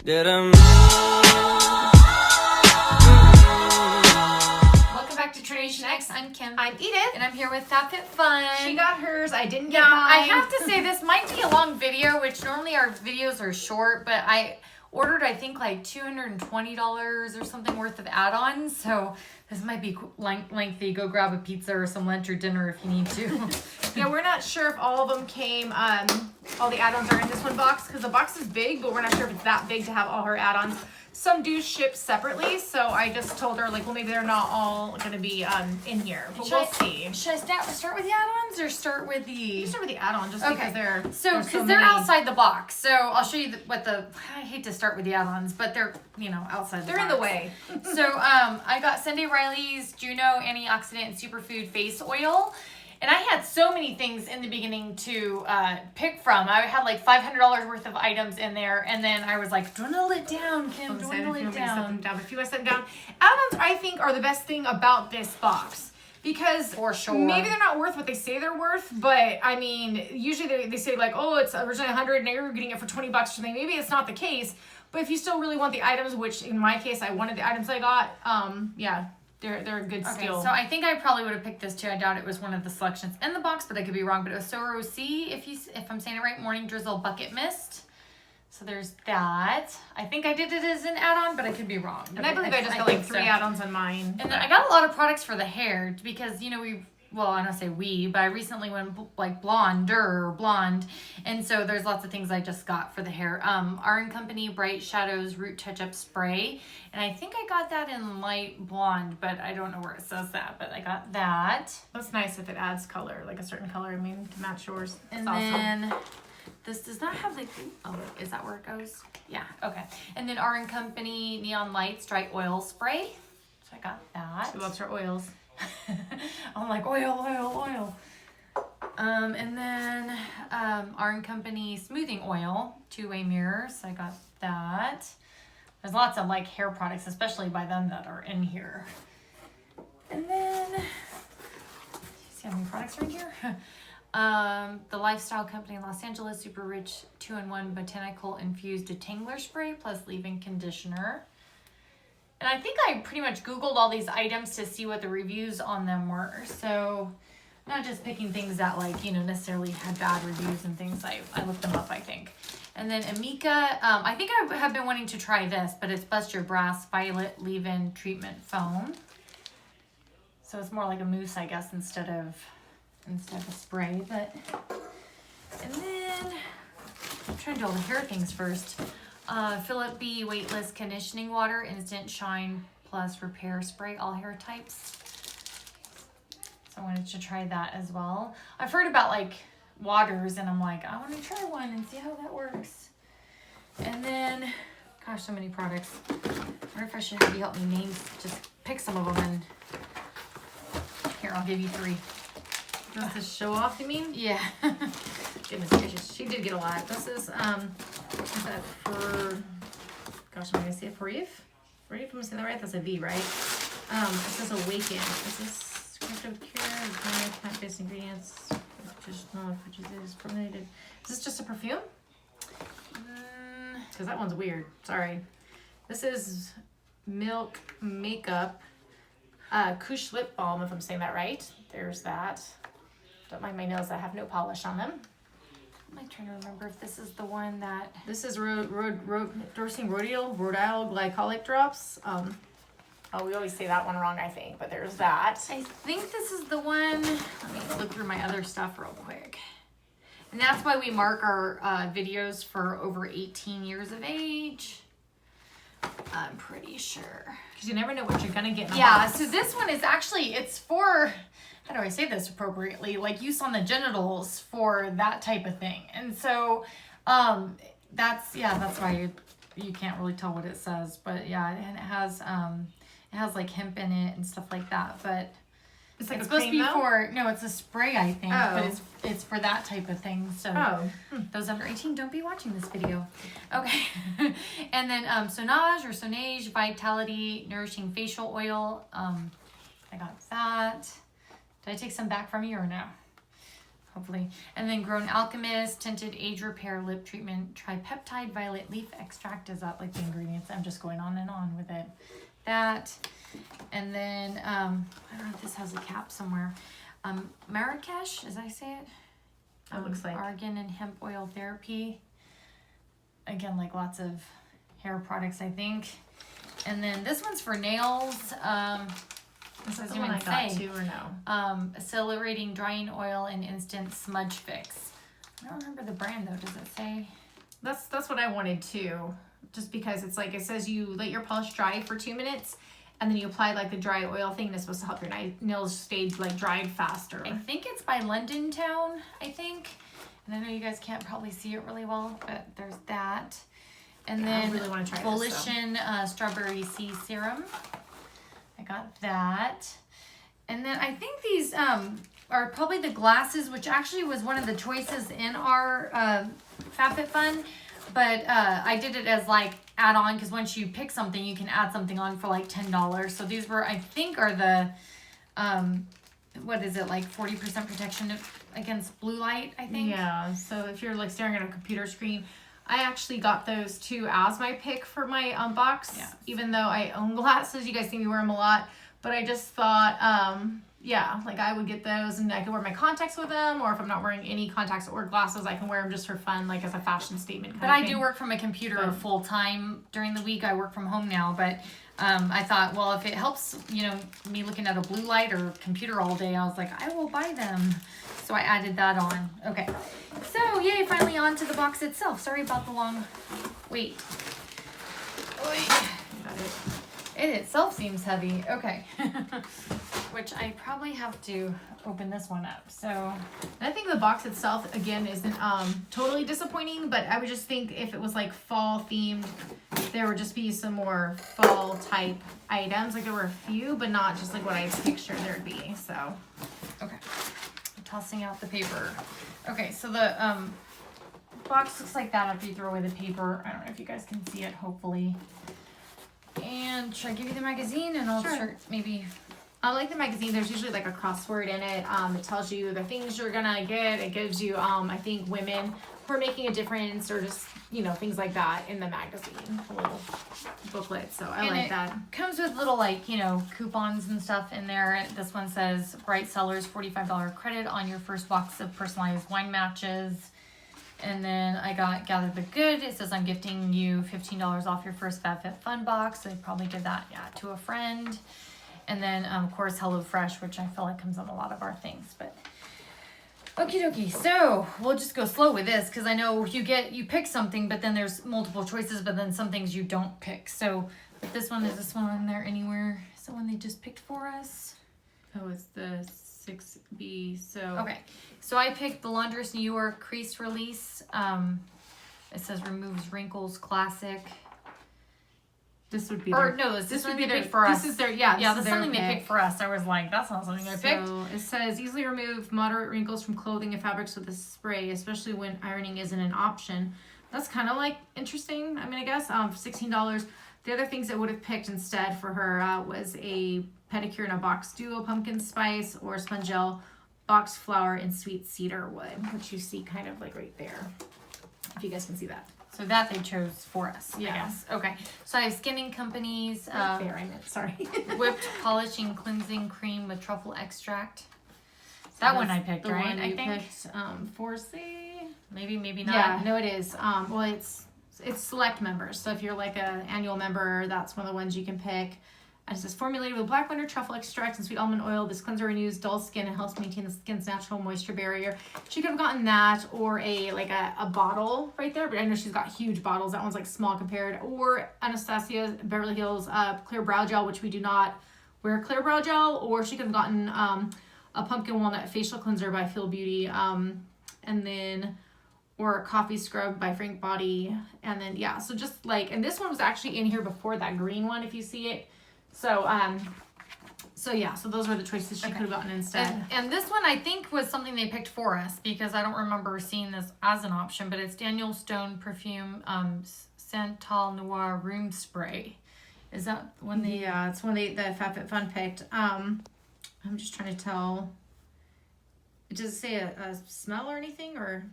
Welcome back to Trination X. I'm Kim. I'm Edith. And I'm here with FabFitFun. She got hers. I didn't get mine. I have to say this might be a long video, which normally our videos are short, but I ordered I think like $220 or something worth of add-ons, so this might be lengthy. Go grab a pizza or some lunch or dinner if you need to. Yeah, we're not sure if all of them came, all the add-ons are in this one box, because the box is big, but we're not sure if it's that big to have all her add-ons. Some do ship separately, so I just told her, like, well, maybe they're not all going to be in here, but we'll see. Should I start with the add-ons or start with the... You start with the add-on, just because they're... Because they're outside the box, so I'll show you I hate to start with the add-ons, but they're, outside the box. They're in the way. So, I got Sunday Riley's Juno Antioxidant Superfood Face Oil. And I had so many things in the beginning to pick from. I had like $500 worth of items in there. And then I was like, dwindle it down, Kim, dwindle it down. If you want to set them down. Add-ons, I think, are the best thing about this box. Because for sure, maybe they're not worth what they say they're worth. But, I mean, usually they say like, oh, it's originally $100 and you're getting it for $20 or something. Maybe it's not the case. But if you still really want the items, which in my case, I wanted the items I got, yeah. They're a good steal. So I think I probably would have picked this too. I doubt it was one of the selections in the box, but I could be wrong. But it was Soro C, if I'm saying it right, Morning Drizzle Bucket Mist. So there's that. I think I did it as an add-on, but I could be wrong. And I believe I just got like 3 add-ons on mine. And then I got a lot of products for the hair because, I don't say we, but I recently went like blonde, and so there's lots of things I just got for the hair. R & Company Bright Shadows Root Touch-Up Spray, and I think I got that in light blonde, but I don't know where it says that, but I got that. That's nice if it adds color, like a certain color, to match yours. And then this does not have the, is that where it goes? Yeah, okay. And then R & Company Neon Lights Dry Oil Spray, so I got that. She loves her oils. I'm like, oil. And then R & Company Smoothing Oil, 2-way mirrors. I got that. There's lots of like hair products, especially by them, that are in here. And then, see how many products are in here? The Lifestyle Company Los Angeles Super Rich 2-in-1 Botanical Infused Detangler Spray plus leave-in conditioner. And I think I pretty much Googled all these items to see what the reviews on them were. So not just picking things that necessarily had bad reviews and things. I looked them up, I think. And then Amika, I think I have been wanting to try this, but it's Bust Your Brass Violet Leave-In Treatment Foam. So it's more like a mousse, I guess, instead of a spray. And then I'm trying to do all the hair things first. Philip B. Weightless Conditioning Water Instant Shine Plus Repair Spray, all hair types. So I wanted to try that as well. I've heard about waters, and I'm like, I want to try one and see how that works. And then, gosh, so many products. I wonder if I should have you help me just pick some of them. And here, I'll give you 3. Just to show off, you mean? Yeah. Goodness gracious, she did get a lot. This is, is that for, gosh, am I going to say it for Reef? Am I saying that right? That's a V, right? It says Awaken. Is this Crypto Cure, plant-based ingredients, which is formulated. Is this just a perfume? Because that one's weird. Sorry. This is Milk Makeup Kush Lip Balm, if I'm saying that right. There's that. Don't mind my nails that have no polish on them. I'm trying to remember if this is the one that... This is Dorsing Rhodial Glycolic Drops. We always say that one wrong, I think, but there's that. I think this is the one... Let me look through my other stuff real quick. And that's why we mark our videos for over 18 years of age. I'm pretty sure. Because you never know what you're going to get in a box. So this one is actually, it's for... How do I say this appropriately? Like use on the genitals for that type of thing. And so that's why you can't really tell what it says. But yeah, and it has like hemp in it and stuff like that. But it's like it's supposed to be for, no, it's a spray, I think. Oh. But it's for that type of thing. So those under 18, don't be watching this video. Okay. And then Sonage Vitality Nourishing Facial Oil. I got that. Did I take some back from you or no? hopefully. And then Grown Alchemist Tinted Age Repair Lip Treatment Tripeptide Violet Leaf Extract. Is that like the ingredients? I'm just going on and on with it. That. And then, I don't know if this has a cap somewhere. Marrakesh, as I say it? It looks like. Argan and Hemp Oil Therapy. Again, like lots of hair products, I think. And then this one's for nails. This is the one I got too, or no? Accelerating Drying Oil and Instant Smudge Fix. I don't remember the brand though. Does it say? That's what I wanted too. Just because it's like, it says you let your polish dry for 2 minutes, and then you apply like the dry oil thing that's supposed to help your nails stay like dried faster. I think it's by London Town, I think. And I know you guys can't probably see it really well, but there's that. And then I really want to try Volition Strawberry Sea Serum. I got that. And then I think these are probably the glasses, which actually was one of the choices in our FabFitFun. But I did it as like add-on, because once you pick something, you can add something on for like $10. So these were, I think, are the, what is it, like 40% protection against blue light, I think? Yeah, so if you're like staring at a computer screen, I actually got those too as my pick for my box. Yeah. Even though I own glasses, you guys see me wear them a lot. But I just thought, yeah, like I would get those and I could wear my contacts with them, or if I'm not wearing any contacts or glasses, I can wear them just for fun, like as a fashion statement. But I do work from a computer full time during the week. I work from home now, but I thought, well, if it helps, you know, me looking at a blue light or computer all day, I was like, I will buy them. So I added that on. Okay. So yay, finally on to the box itself. Sorry about the long wait. Oy. Got it. It itself seems heavy. Okay. Which I probably have to open this one up. So I think the box itself, again, isn't totally disappointing, but I would just think if it was like fall themed, there would just be some more fall type items. Like there were a few, but not just like what I pictured there'd be. So, okay. I'm tossing out the paper. Okay, so the box looks like that after you throw away the paper. I don't know if you guys can see it, hopefully. And should I give you the magazine and I'll start maybe... I like the magazine. There's usually like a crossword in it. It tells you the things you're gonna get. It gives you, I think, women who are making a difference, or just, you know, things like that in the magazine. A little booklet. So I like that. Comes with little, like, you know, coupons and stuff in there. This one says Bright Sellers $45 credit on your first box of personalized wine matches. And then I got Gather the Good. It says I'm gifting you $15 off your first FabFitFun box. So I'd probably give that, to a friend. And then, of course, HelloFresh, which I feel like comes on a lot of our things. But okie dokie. So we'll just go slow with this, because I know you pick something, but then there's multiple choices, but then some things you don't pick. So with this one, is this one in there anywhere? Is the one they just picked for us? Oh, it's the 6B. So okay. So I picked the Laundress New York Crease Release. It says removes wrinkles, classic. This would be this would be picked for us. This is their this is something they picked for us. I was like, that's not something I picked. So it says easily remove moderate wrinkles from clothing and fabrics with a spray, especially when ironing isn't an option. That's kind of like interesting. I mean, I guess $16. The other things I would have picked instead for her was a pedicure in a box duo pumpkin spice, or sponge gel box flower and sweet cedar wood, which you see kind of like right there. If you guys can see that. So that they chose for us, yeah. I guess. Okay. So I have Skinning Company's right there, I meant, sorry. whipped polishing cleansing cream with truffle extract. That one I picked, right? I think. Picked, 4C. Maybe not. Yeah, no, it is. Well, it's select members. So if you're like an annual member, that's one of the ones you can pick. And it says formulated with black winter truffle extract and sweet almond oil. This cleanser renews dull skin and helps maintain the skin's natural moisture barrier. She could have gotten that, or a bottle right there, but I know she's got huge bottles. That one's like small compared. Or Anastasia's Beverly Hills Clear Brow Gel, which we do not wear clear brow gel. Or she could have gotten a pumpkin walnut facial cleanser by Feel Beauty, and then or coffee scrub by Frank Body, and then so just like, and this one was actually in here before that green one, if you see it. So, so those were the choices she could have gotten instead. And this one I think was something they picked for us, because I don't remember seeing this as an option, but it's Daniel Stone Perfume Santal Noir Room Spray. Is that one they... Yeah, it's one the FabFitFun picked. I'm just trying to tell... Does it say a smell or anything, or?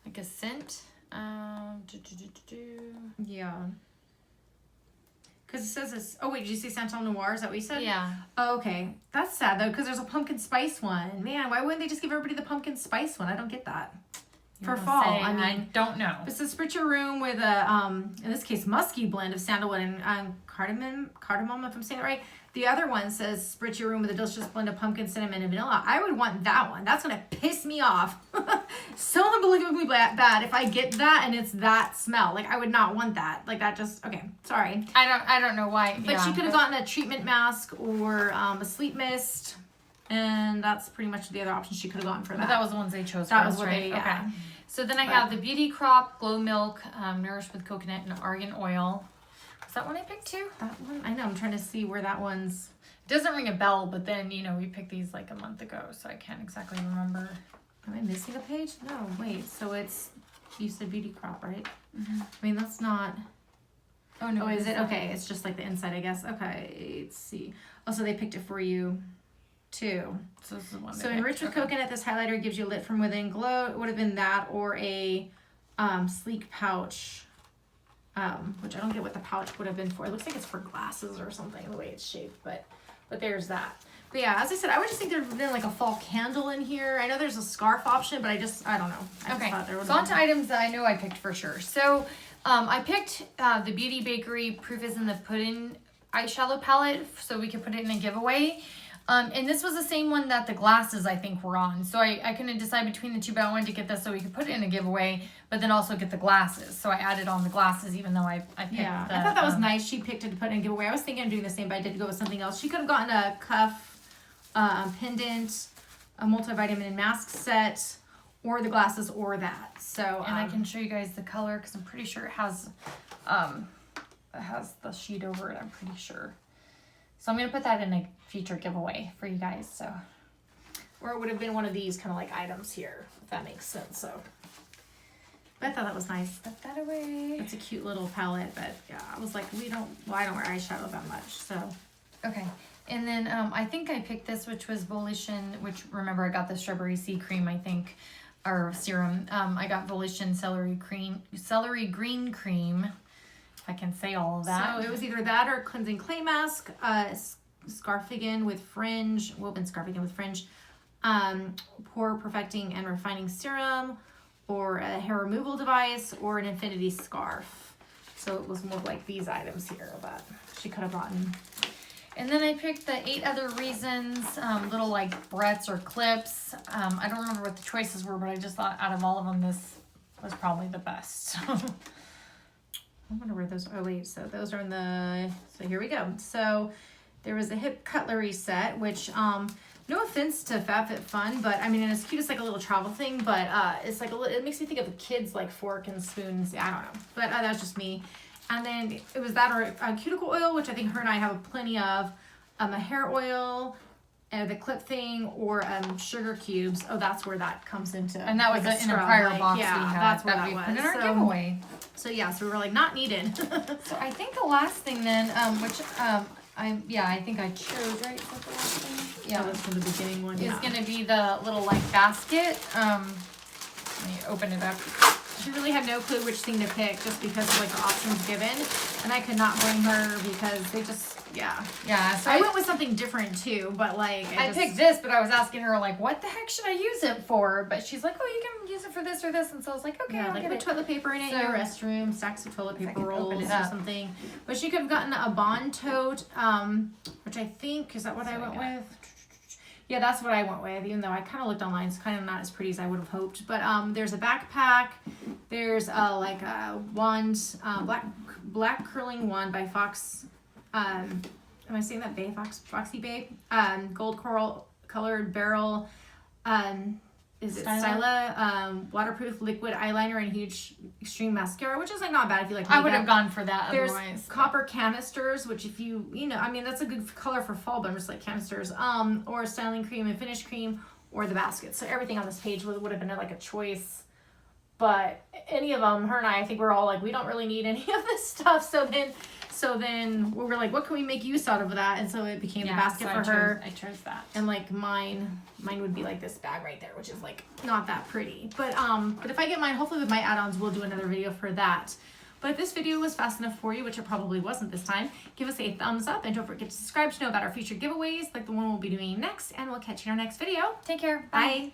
Like a scent. Yeah. Because it says this. Oh wait, did you say Santal Noir? Is that what you said? Yeah. Oh, okay. That's sad though, because there's a pumpkin spice one. Man, why wouldn't they just give everybody the pumpkin spice one? I don't get that. For fall, I mean, I don't know. It says spritz your room with a in this case musky blend of sandalwood and cardamom, if I'm saying it right. The other one says spritz your room with a delicious blend of pumpkin, cinnamon, and vanilla. I would want that one. That's gonna piss me off so unbelievably bad if I get that and it's that smell. Like I would not want that. Like that just okay. Sorry. I don't know why. But she could have gotten a treatment mask or a sleep mist, and that's pretty much the other options she could have gotten for that. But that was the ones they chose. That for was us, what right? they yeah. Okay. So then I have the Beauty Crop Glow Milk, nourished with coconut and argan oil. Is that one I picked too? That one? I know. I'm trying to see where that one's. It doesn't ring a bell, but then, you know, we picked these like a month ago, so I can't exactly remember. Am I missing a page? No, wait. So it's, you said Beauty Crop, right? Mm-hmm. I mean, that's not. Oh, no. Oh, is it? Okay. It's just like the inside, I guess. Okay. Let's see. Oh, so they picked it for you too. So this is the one. So enriched with coconut, this highlighter gives you a lit from within glow. It would have been that or a sleek pouch, which I don't get what the pouch would have been for. It looks like it's for glasses or something, the way it's shaped, but there's that. But yeah, as I said, I would just think there would have been like a fall candle in here. I know there's a scarf option, but I don't know. I okay, just there so on to items that I know I picked for sure. So I picked the Beauty Bakery Proof is in the Pudding eyeshadow palette, so we could put it in a giveaway. And this was the same one that the glasses, I think, were on. So I couldn't decide between the two, but I wanted to get this so we could put it in a giveaway, but then also get the glasses. So I added on the glasses, even though I picked yeah, the, I thought that was nice. She picked it to put in a giveaway. I was thinking of doing the same, but I did go with something else. She could have gotten a cuff, pendant, a multivitamin and mask set, or the glasses, or that. So and I can show you guys the color because I'm pretty sure it has the sheet over it. I'm pretty sure. So I'm going to put that in a future giveaway for you guys. So, or it would have been one of these kind of like items here, if that makes sense. So, but I thought that was nice. Put that away. It's a cute little palette, but yeah, I was like, I don't wear eyeshadow that much. So, okay. And then I think I picked this, which was Volition, which remember I got the strawberry sea cream, I think, or serum. I got Volition celery green cream. I can say all of that. So it was either that or cleansing clay mask, scarfigan with fringe, woven scarfigan with fringe, pore perfecting and refining serum, or a hair removal device, or an infinity scarf. So it was more like these items here that she could have gotten. And then I picked the 8 Other Reasons, little like barrettes or clips. I don't remember what the choices were, but I just thought out of all of them, this was probably the best. I wonder where those, oh wait, so those are in the, so here we go. So there was a hip cutlery set, which, no offense to FabFitFun, but I mean, it's cute, it's like a little travel thing, but it's like, it makes me think of a kid's like fork and spoons, I don't know, but that's just me. And then it was that or cuticle oil, which I think her and I have plenty of, a hair oil, the clip thing, or sugar cubes. Oh, that's where that comes into. And that was like in a prior box yeah, we had. that's where that we was. put in our giveaway. So yeah, so we were like not needed. So I think the last thing then, which I think I chose, right? Is that the last thing? Yeah, that's from the beginning one. Is gonna be the little like basket. Let me open it up. She really had no clue which thing to pick just because of like the options given, and I could not blame her because they just yeah. So I went with something different too, but like I picked this, but I was asking her like, what the heck should I use it for? But she's like, oh, you can use it for this or this, and so I was like, okay, yeah, I'll like get put it. toilet paper in it in your restroom, stacks of toilet paper rolls or something. But she could have gotten a Bond tote, which I think is that what I went with. Yeah, that's what I went with, even though I kind of looked online. It's kind of not as pretty as I would have hoped. But there's a backpack. There's like a wand, black curling wand by Fox. Am I saying that Bay? Foxy Bay? Gold coral colored barrel. Is it Styla? Waterproof liquid eyeliner and huge extreme mascara, which is like not bad if you like makeup. I would have gone for that There's otherwise. copper canisters, which if you know, I mean, that's a good color for fall, but I'm just like canisters. Or styling cream and finish cream, or the basket. So everything on this page would have been like a choice. But any of them, her and I think we're all like, we don't really need any of this stuff. So then So then we were like, what can we make use out of that? And so it became the basket so for her. I chose that. And like mine would be like this bag right there, which is like not that pretty. But if I get mine, hopefully with my add-ons, we'll do another video for that. But if this video was fast enough for you, which it probably wasn't this time, give us a thumbs up and don't forget to subscribe to know about our future giveaways like the one we'll be doing next. And we'll catch you in our next video. Take care. Bye.